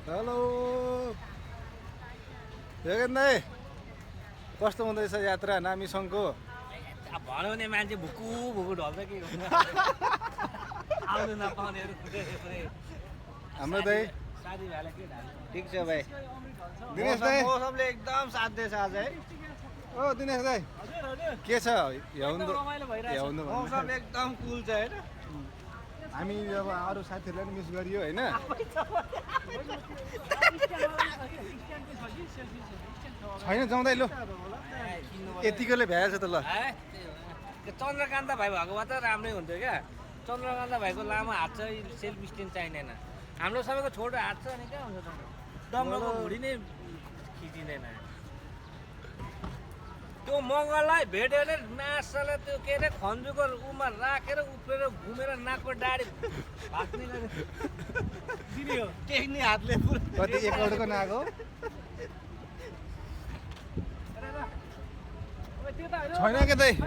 Hello हेगेन दाइ कस्तो हुँदैछ यात्रा नामी सङ्घको भन्यो भने मान्छे भुकु भुकु ढल्छ के आउनु नपाउनेहरू हाम्रो दाइ साथीभाइलाई के ढाल्छ ठिक छ भाइ दिनेश दाइ मौसमले एकदम साथ दिएछ आज है ओ दिनेश दाइ के छ रमाइलो भइरहेछ। मौसम एकदम कुल छ होइन हामी अब अरू साथीहरूलाई पनि मिस गरियो होइन छैन जाउँदै लु यतिकोले भ्याएछ त ल चन्द्रकान्त भाइ भएको भए त राम्रै हुन्थ्यो क्या चन्द्रकान्त भाइको लामो हात छ सेल्फ स्ट्यान्ड चाहिँदैन हाम्रो सबैको छोटो हात छ अनि कहाँ हुन्छ डङ्गको भुँडी नै खिचिँदैन त्यो मगरलाई भेट्यो भने मासले त्यो के अरे खन्जुको उमा राखेर उफ्रेर घुमेर नाकको डाडी भाग्ने गरेर दिने हो टेक्ने हातले कति एक करोडको नाग हो त्यो त छैन के दाइ